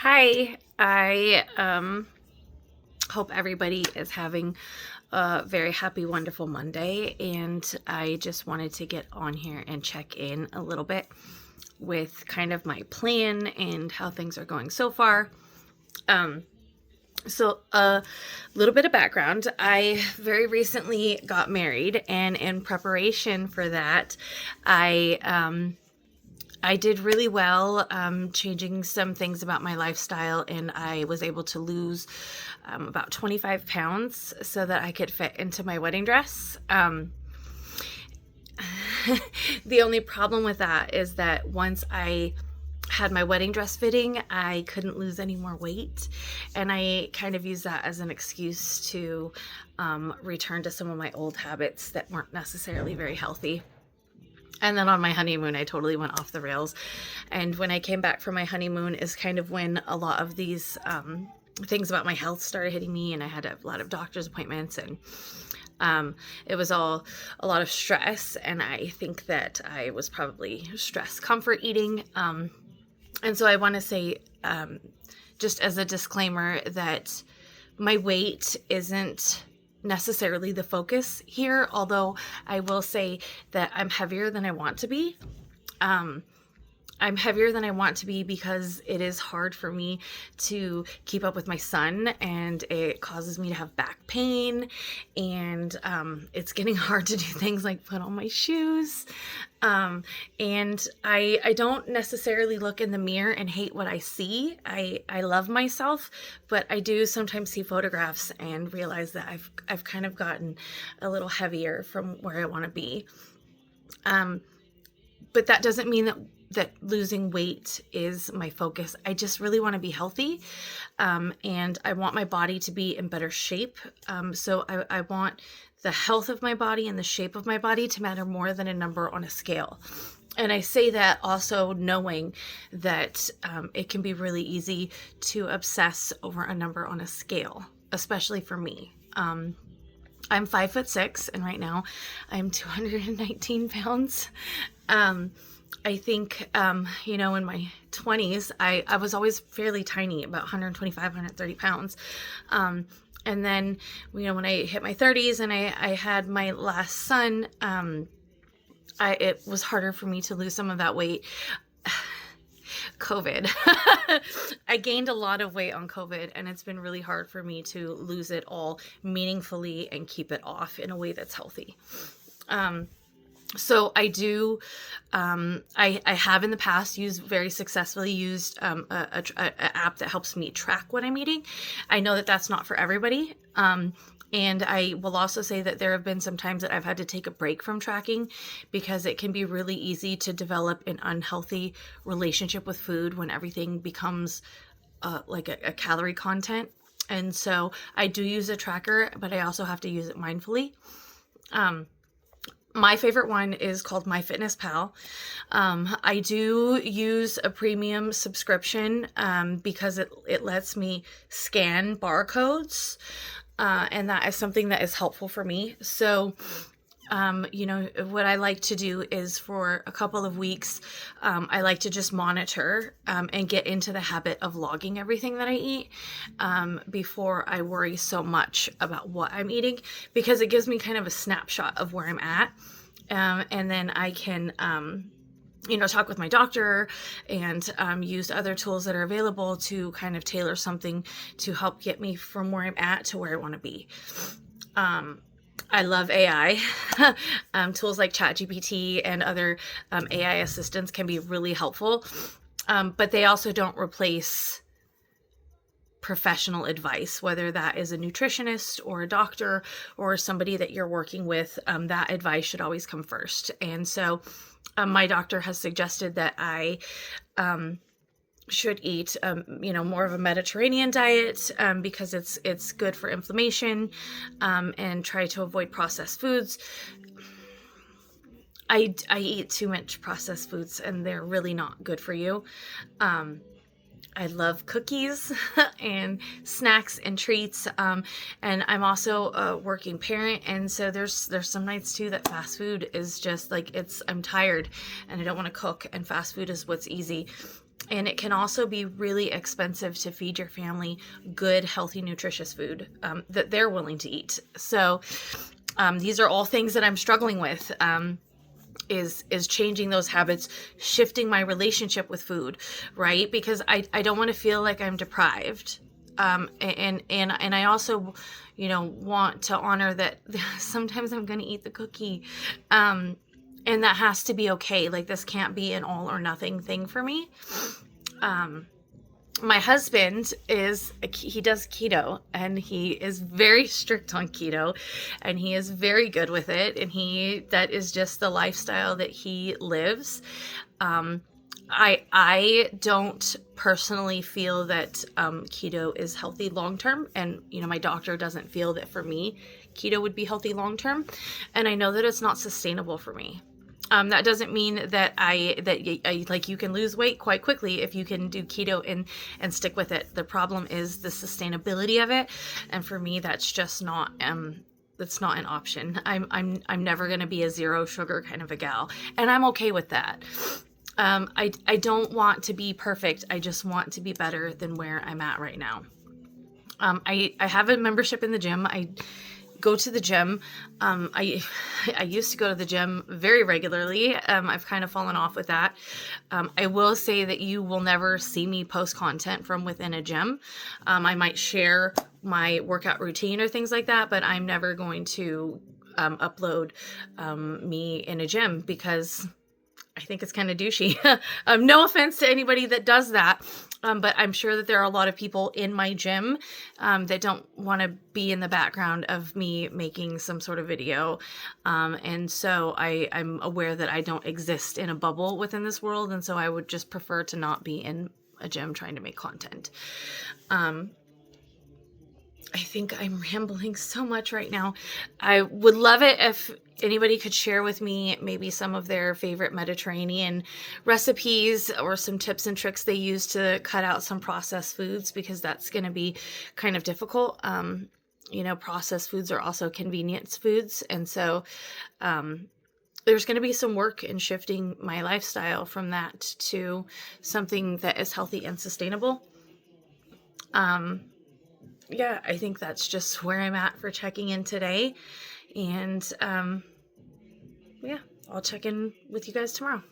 Hi, I hope everybody is having a very happy, wonderful Monday. And I just wanted to get on here and check in a little bit with kind of my plan and how things are going so far. So a little bit of background. I very recently got married, and in preparation for that, I did really well changing some things about my lifestyle, and I was able to lose about 25 pounds so that I could fit into my wedding dress. The only problem with that is that once I had my wedding dress fitting, I couldn't lose any more weight, and I kind of used that as an excuse to return to some of my old habits that weren't necessarily very healthy. And then on my honeymoon, I totally went off the rails. And when I came back from my honeymoon is kind of when a lot of these things about my health started hitting me, and I had a lot of doctor's appointments, and it was all a lot of stress. And I think that I was probably stress comfort eating. And so I want to say, just as a disclaimer, that my weight isn't necessarily the focus here, although I will say that I'm heavier than I want to be. I'm heavier than I want to be because it is hard for me to keep up with my son, and it causes me to have back pain, and it's getting hard to do things like put on my shoes. And I don't necessarily look in the mirror and hate what I see. I love myself, but I do sometimes see photographs and realize that I've kind of gotten a little heavier from where I want to be. But that doesn't mean that losing weight is my focus. I just really want to be healthy, and I want my body to be in better shape. So I want the health of my body and the shape of my body to matter more than a number on a scale. And I say that also knowing that it can be really easy to obsess over a number on a scale, especially for me. I'm 5'6", and right now I'm 219 pounds. I think, in my 20s, I was always fairly tiny, about 125, 130 pounds. And then, when I hit my 30s and I had my last son, it was harder for me to lose some of that weight. COVID. I gained a lot of weight on COVID, and it's been really hard for me to lose it all meaningfully and keep it off in a way that's healthy. So I do, I have in the past very successfully used an app that helps me track what I'm eating. I know that that's not for everybody. And I will also say that there have been some times that I've had to take a break from tracking because it can be really easy to develop an unhealthy relationship with food when everything becomes like a calorie content. And so I do use a tracker, but I also have to use it mindfully. My favorite one is called MyFitnessPal. I do use a premium subscription because it lets me scan barcodes, and that is something that is helpful for me. So, what I like to do is for a couple of weeks, I like to just monitor and get into the habit of logging everything that I eat before I worry so much about what I'm eating, because it gives me kind of a snapshot of where I'm at. And then I can, talk with my doctor and use other tools that are available to kind of tailor something to help get me from where I'm at to where I want to be. I love AI. Tools like ChatGPT and other AI assistants can be really helpful, but they also don't replace professional advice, whether that is a nutritionist or a doctor or somebody that you're working with. That advice should always come first. And so my doctor has suggested that I should eat, more of a Mediterranean diet because it's good for inflammation, and try to avoid processed foods. I eat too much processed foods, and they're really not good for you. I love cookies and snacks and treats. And I'm also a working parent. And so there's some nights too that fast food is just like, I'm tired and I don't want to cook, and fast food is what's easy. And it can also be really expensive to feed your family good, healthy, nutritious food that they're willing to eat. So these are all things that I'm struggling with. Is changing those habits, shifting my relationship with food, right? Because I don't want to feel like I'm deprived. And I also, want to honor that sometimes I'm going to eat the cookie. And that has to be okay. Like, this can't be an all or nothing thing for me. My husband he does keto, and he is very strict on keto, and he is very good with it. And that is just the lifestyle that he lives. I don't personally feel that keto is healthy long term, and my doctor doesn't feel that for me keto would be healthy long term, and I know that it's not sustainable for me. That doesn't mean that you can lose weight quite quickly if you can do keto and stick with it. The problem is the sustainability of it, and for me, that's just not that's not an option. I'm never going to be a zero sugar kind of a gal, and I'm okay with that. I don't want to be perfect. I just want to be better than where I'm at right now. I have a membership in the gym. I go to the gym. I used to go to the gym very regularly. I've kind of fallen off with that. I will say that you will never see me post content from within a gym. I might share my workout routine or things like that, but I'm never going to upload me in a gym, because I think it's kind of douchey. No offense to anybody that does that. But I'm sure that there are a lot of people in my gym that don't want to be in the background of me making some sort of video. And so I'm aware that I don't exist in a bubble within this world. And so I would just prefer to not be in a gym trying to make content. I think I'm rambling so much right now. I would love it if anybody could share with me maybe some of their favorite Mediterranean recipes, or some tips and tricks they use to cut out some processed foods, because that's going to be kind of difficult. Processed foods are also convenience foods. And so there's going to be some work in shifting my lifestyle from that to something that is healthy and sustainable. Yeah, I think that's just where I'm at for checking in today. And yeah, I'll check in with you guys tomorrow.